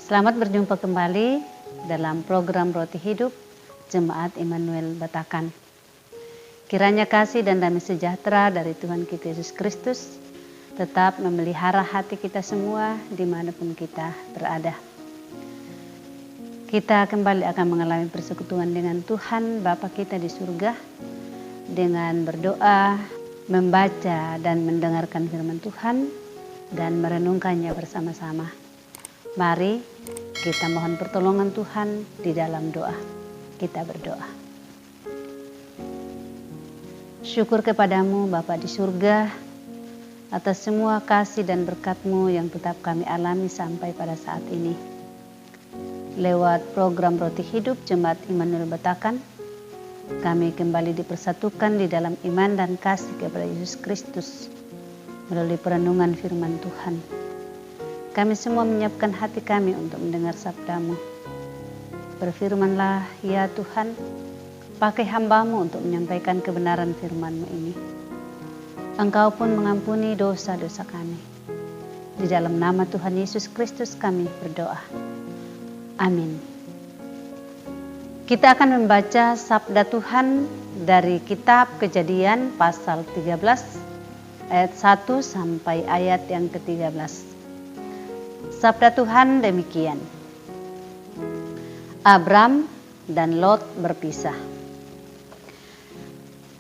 Selamat berjumpa kembali dalam program Roti Hidup Jemaat Immanuel Batakan. Kiranya kasih dan damai sejahtera dari Tuhan kita Yesus Kristus tetap memelihara hati kita semua dimanapun kita berada. Kita kembali akan mengalami persekutuan dengan Tuhan Bapa kita di surga dengan berdoa, membaca dan mendengarkan firman Tuhan dan merenungkannya bersama-sama. Mari kita mohon pertolongan Tuhan di dalam doa. Kita berdoa. Syukur kepadamu Bapa di surga atas semua kasih dan berkat-Mu yang tetap kami alami sampai pada saat ini. Lewat program Roti Hidup Jemaat Immanuel Batakan, kami kembali dipersatukan di dalam iman dan kasih kepada Yesus Kristus melalui perenungan firman Tuhan. Kami semua menyiapkan hati kami untuk mendengar sabda-Mu. Berfirmanlah ya Tuhan, pakai hamba-Mu untuk menyampaikan kebenaran firman-Mu ini. Engkau pun mengampuni dosa-dosa kami. Di dalam nama Tuhan Yesus Kristus kami berdoa. Amin. Kita akan membaca sabda Tuhan dari kitab Kejadian pasal 13 ayat 1 sampai ayat yang ke-13. Sabda Tuhan demikian. Abram dan Lot berpisah.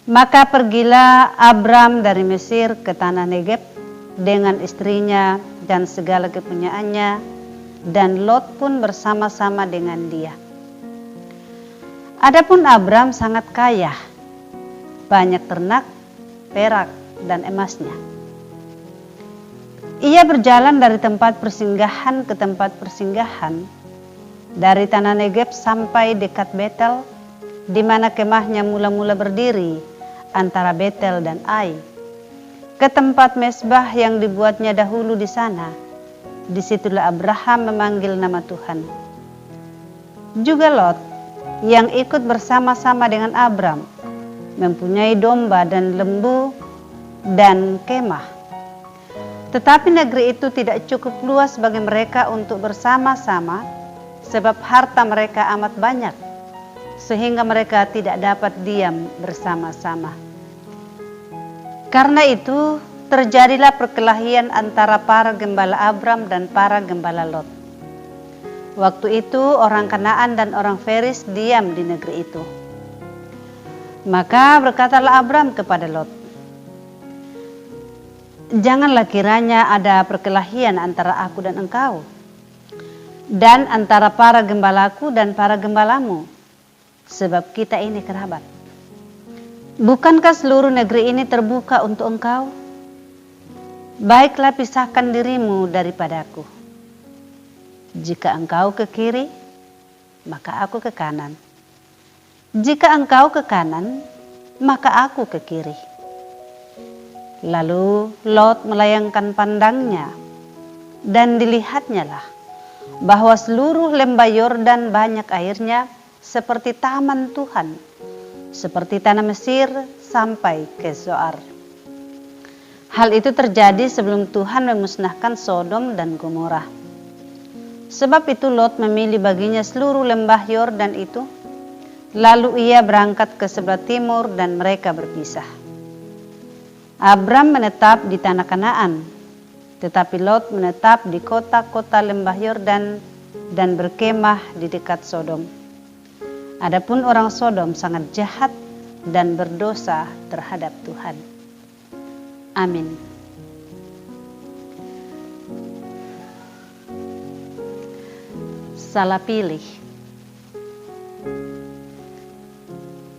Maka pergilah Abram dari Mesir ke tanah Negeb dengan istrinya dan segala kepunyaannya, dan Lot pun bersama-sama dengan dia. Adapun Abram sangat kaya, banyak ternak, perak, dan emasnya. Ia berjalan dari tempat persinggahan ke tempat persinggahan, dari tanah Negeb sampai dekat Betel, di mana kemahnya mula-mula berdiri antara Betel dan Ai, ke tempat mezbah yang dibuatnya dahulu di sana. Disitulah Abraham memanggil nama Tuhan. Juga Lot yang ikut bersama-sama dengan Abram mempunyai domba dan lembu dan kemah. Tetapi negeri itu tidak cukup luas bagi mereka untuk bersama-sama, sebab harta mereka amat banyak, sehingga mereka tidak dapat diam bersama-sama. Karena itu terjadilah perkelahian antara para gembala Abram dan para gembala Lot. Waktu itu orang Kanaan dan orang Feris diam di negeri itu. Maka berkatalah Abram kepada Lot, janganlah kiranya ada perkelahian antara aku dan engkau, dan antara para gembalaku dan para gembalamu, sebab kita ini kerabat. Bukankah seluruh negeri ini terbuka untuk engkau? Baiklah pisahkan dirimu daripadaku. Jika engkau ke kiri, maka aku ke kanan. Jika engkau ke kanan, maka aku ke kiri. Lalu Lot melayangkan pandangnya, dan dilihatnyalah bahwa seluruh lembah Yordan banyak airnya seperti taman Tuhan, seperti tanah Mesir sampai ke Zoar. Hal itu terjadi sebelum Tuhan memusnahkan Sodom dan Gomora. Sebab itu Lot memilih baginya seluruh lembah Yordan itu, lalu ia berangkat ke sebelah timur dan mereka berpisah. Abram menetap di tanah Kanaan, tetapi Lot menetap di kota-kota lembah Yordan dan berkemah di dekat Sodom. Adapun orang Sodom sangat jahat dan berdosa terhadap Tuhan. Amin. Salah pilih.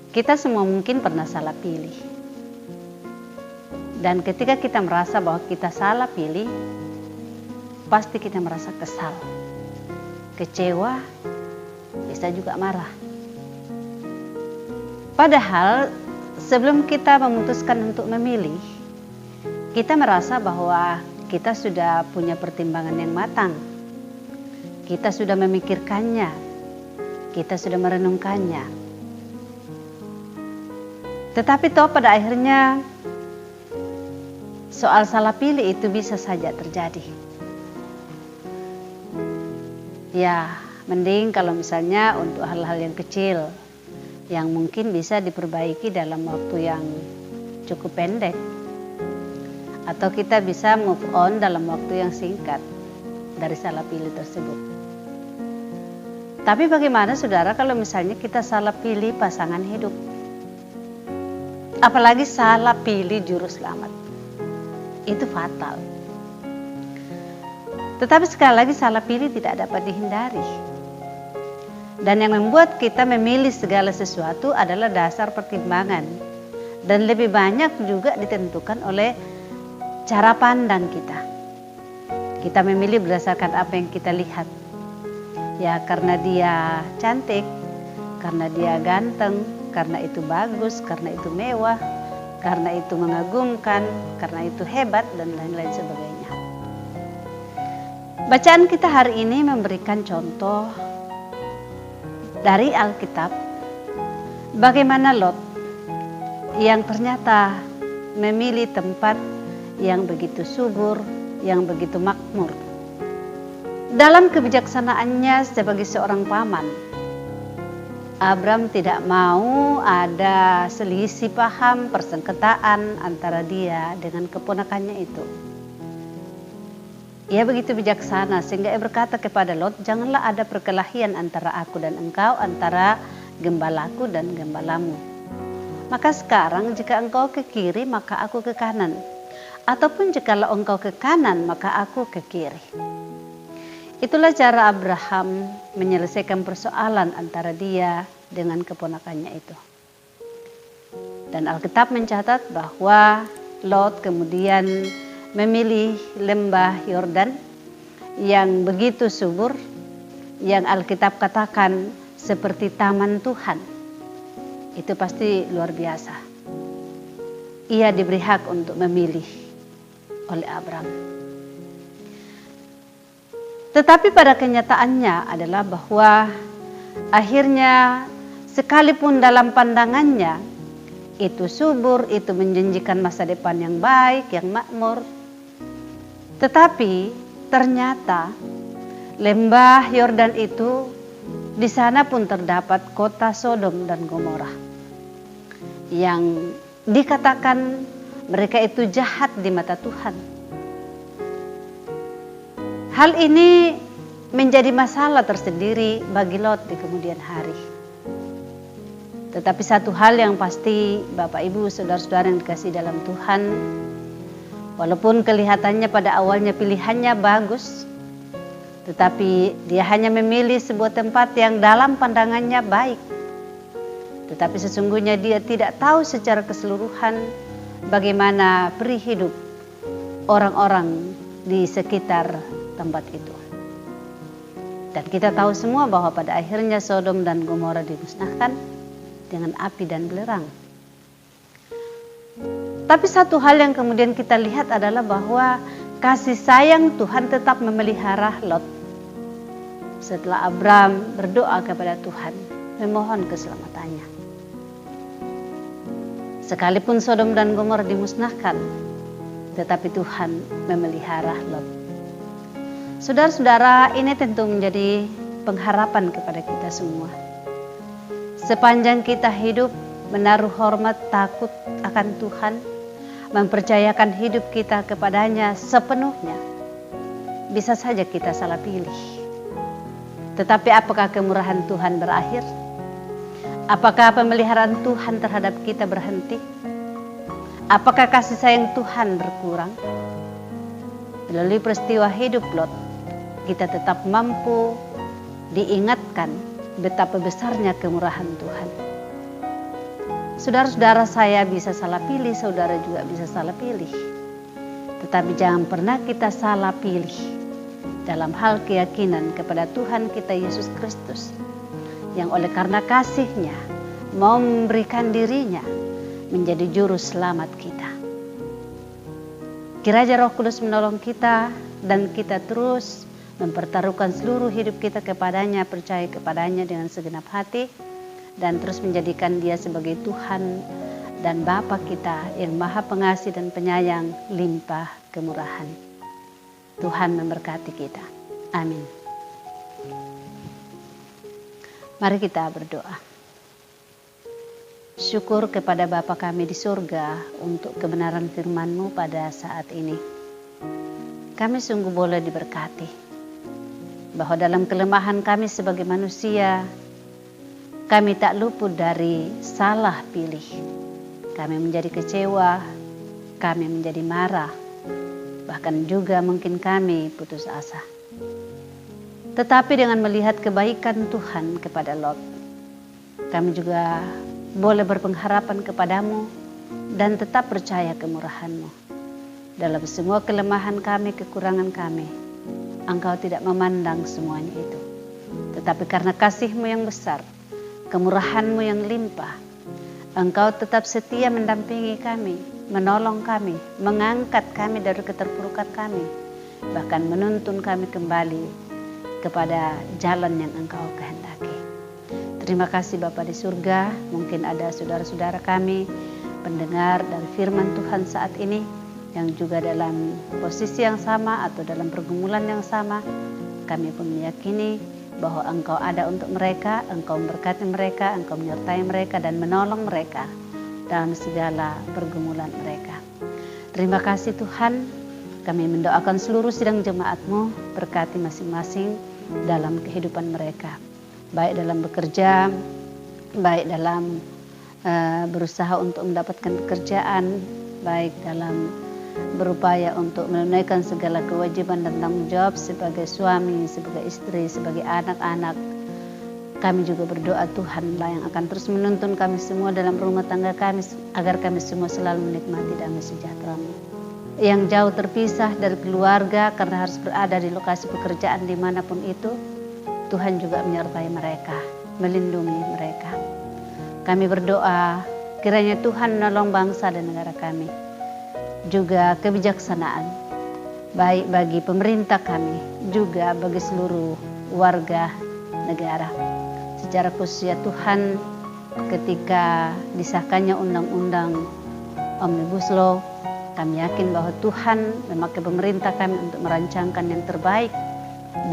Kita semua mungkin pernah salah pilih. Dan ketika kita merasa bahwa kita salah pilih, pasti kita merasa kesal, kecewa, bisa juga marah. Padahal sebelum kita memutuskan untuk memilih, kita merasa bahwa kita sudah punya pertimbangan yang matang. Kita sudah memikirkannya. Kita sudah merenungkannya. Tetapi toh pada akhirnya soal salah pilih itu bisa saja terjadi. Ya, mending kalau misalnya untuk hal-hal yang kecil yang mungkin bisa diperbaiki dalam waktu yang cukup pendek, atau kita bisa move on dalam waktu yang singkat dari salah pilih tersebut. Tapi bagaimana saudara kalau misalnya kita salah pilih pasangan hidup? Apalagi salah pilih juru selamat. Itu fatal. Tetapi sekali lagi salah pilih tidak dapat dihindari. Dan yang membuat kita memilih segala sesuatu adalah dasar pertimbangan. Dan lebih banyak juga ditentukan oleh cara pandang kita. Kita memilih berdasarkan apa yang kita lihat. Ya, karena dia cantik, karena dia ganteng, karena itu bagus, karena itu mewah, karena itu mengagumkan, karena itu hebat, dan lain-lain sebagainya. Bacaan kita hari ini memberikan contoh dari Alkitab bagaimana Lot yang ternyata memilih tempat yang begitu subur, yang begitu makmur. Dalam kebijaksanaannya sebagai seorang paman, Abram tidak mau ada selisih paham, persengketaan antara dia dengan keponakannya itu. Ia begitu bijaksana sehingga ia berkata kepada Lot, janganlah ada perkelahian antara aku dan engkau, antara gembalaku dan gembalamu. Maka sekarang jika engkau ke kiri, maka aku ke kanan. Ataupun jikalau engkau ke kanan, maka aku ke kiri. Itulah cara Abraham menyelesaikan persoalan antara dia dengan keponakannya itu. Dan Alkitab mencatat bahwa Lot kemudian memilih lembah Yordan yang begitu subur, yang Alkitab katakan seperti taman Tuhan. Itu pasti luar biasa. Ia diberi hak untuk memilih oleh Abram. Tetapi pada kenyataannya adalah bahwa akhirnya sekalipun dalam pandangannya itu subur, itu menjanjikan masa depan yang baik, yang makmur, tetapi ternyata lembah Yordan itu di sana pun terdapat kota Sodom dan Gomora yang dikatakan mereka itu jahat di mata Tuhan. Hal ini menjadi masalah tersendiri bagi Lot di kemudian hari. Tetapi satu hal yang pasti, Bapak Ibu, saudara-saudara yang dikasihi dalam Tuhan, walaupun kelihatannya pada awalnya pilihannya bagus, tetapi dia hanya memilih sebuah tempat yang dalam pandangannya baik. Tetapi sesungguhnya dia tidak tahu secara keseluruhan bagaimana peri hidup orang-orang di sekitar tempat itu. Dan kita tahu semua bahwa pada akhirnya Sodom dan Gomora dimusnahkan dengan api dan belerang. Tapi satu hal yang kemudian kita lihat adalah bahwa kasih sayang Tuhan tetap memelihara Lot. Setelah Abram berdoa kepada Tuhan, memohon keselamatannya. Sekalipun Sodom dan Gomora dimusnahkan, tetapi Tuhan memelihara Lot. Saudara-saudara, ini tentu menjadi pengharapan kepada kita semua. Sepanjang kita hidup menaruh hormat takut akan Tuhan, mempercayakan hidup kita kepadanya sepenuhnya, bisa saja kita salah pilih. Tetapi apakah kemurahan Tuhan berakhir? Apakah pemeliharaan Tuhan terhadap kita berhenti? Apakah kasih sayang Tuhan berkurang? Melalui peristiwa hidup Lot, kita tetap mampu diingatkan betapa besarnya kemurahan Tuhan. Saudara-saudara, saya bisa salah pilih, saudara juga bisa salah pilih. Tetapi jangan pernah kita salah pilih dalam hal keyakinan kepada Tuhan kita Yesus Kristus, yang oleh karena kasih-Nya mau memberikan dirinya menjadi juru selamat kita. Kiranya Roh Kudus menolong kita dan kita terus mempertaruhkan seluruh hidup kita kepadanya, percaya kepadanya dengan segenap hati, dan terus menjadikan Dia sebagai Tuhan dan Bapa kita yang Maha Pengasih dan Penyayang, limpah kemurahan. Tuhan memberkati kita. Amin. Mari kita berdoa. Syukur kepada Bapa kami di surga untuk kebenaran firman-Mu pada saat ini. Kami sungguh boleh diberkati, bahwa dalam kelemahan kami sebagai manusia, kami tak luput dari salah pilih. Kami menjadi kecewa, kami menjadi marah, bahkan juga mungkin kami putus asa. Tetapi dengan melihat kebaikan Tuhan kepada Lot, kami juga boleh berpengharapan kepadamu dan tetap percaya kemurahan-Mu. Dalam semua kelemahan kami, kekurangan kami, Engkau tidak memandang semuanya itu. Tetapi karena kasih-Mu yang besar, kemurahan-Mu yang limpah, Engkau tetap setia mendampingi kami, menolong kami, mengangkat kami dari keterpurukan kami, bahkan menuntun kami kembali kepada jalan yang Engkau kehendaki. Terima kasih Bapa di surga. Mungkin ada saudara-saudara kami pendengar dari firman Tuhan saat ini yang juga dalam posisi yang sama atau dalam pergumulan yang sama. Kami pun meyakini bahwa Engkau ada untuk mereka, Engkau memberkati mereka, Engkau menyertai mereka dan menolong mereka dalam segala pergumulan mereka. Terima kasih Tuhan. Kami mendoakan seluruh sidang jemaat-Mu, berkati masing-masing dalam kehidupan mereka. Baik dalam bekerja, baik dalam berusaha untuk mendapatkan pekerjaan, baik dalam berupaya untuk menunaikan segala kewajiban dan tanggung jawab sebagai suami, sebagai istri, sebagai anak-anak. Kami juga berdoa Tuhanlah yang akan terus menuntun kami semua dalam rumah tangga kami, agar kami semua selalu menikmati damai sejahtera-Mu. Yang jauh terpisah dari keluarga karena harus berada di lokasi pekerjaan dimanapun itu, Tuhan juga menyertai mereka, melindungi mereka. Kami berdoa kiranya Tuhan menolong bangsa dan negara kami, juga kebijaksanaan, baik bagi pemerintah kami, juga bagi seluruh warga negara. Secara khusus ya Tuhan, ketika disahkannya undang-undang Omnibus Law, kami yakin bahwa Tuhan memakai pemerintah kami untuk merancangkan yang terbaik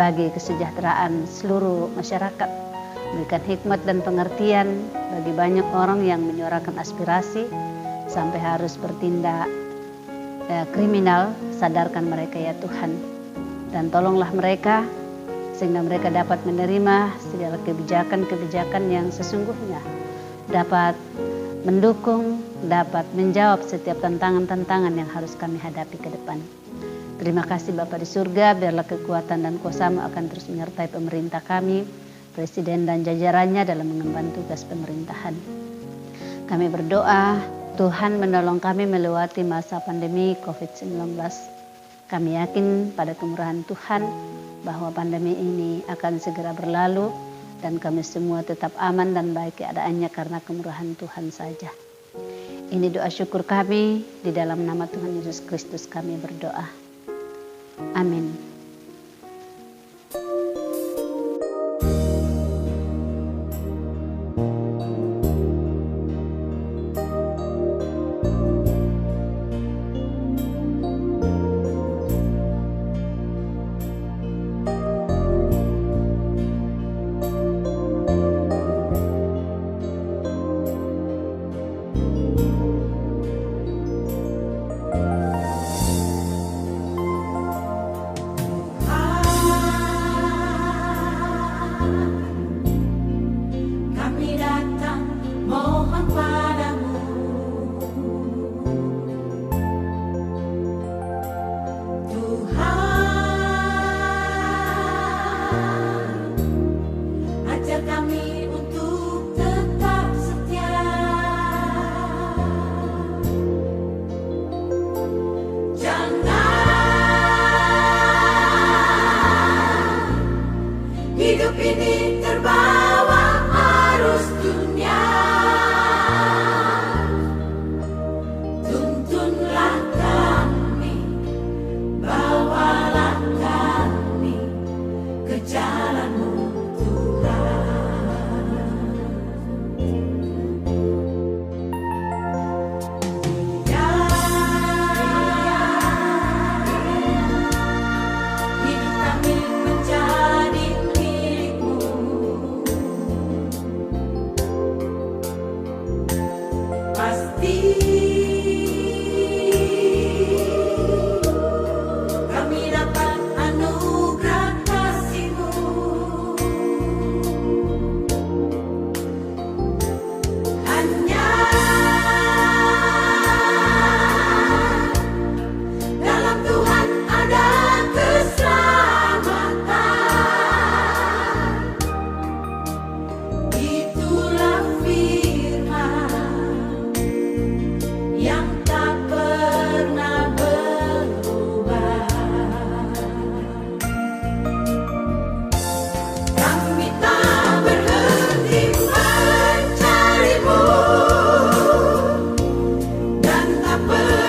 bagi kesejahteraan seluruh masyarakat. Berikan hikmat dan pengertian bagi banyak orang yang menyuarakan aspirasi sampai harus bertindak kriminal. Sadarkan mereka ya Tuhan. Dan tolonglah mereka sehingga mereka dapat menerima segala kebijakan-kebijakan yang sesungguhnya dapat mendukung, dapat menjawab setiap tantangan-tantangan yang harus kami hadapi ke depan. Terima kasih Bapa di surga, biarlah kekuatan dan kuasa-Mu akan terus menyertai pemerintah kami, Presiden dan jajarannya dalam mengemban tugas pemerintahan. Kami berdoa, Tuhan menolong kami melewati masa pandemi COVID-19. Kami yakin pada kemurahan Tuhan bahwa pandemi ini akan segera berlalu, dan kami semua tetap aman dan baik keadaannya karena kemurahan Tuhan saja. Ini doa syukur kami, di dalam nama Tuhan Yesus Kristus kami berdoa. Amin. ber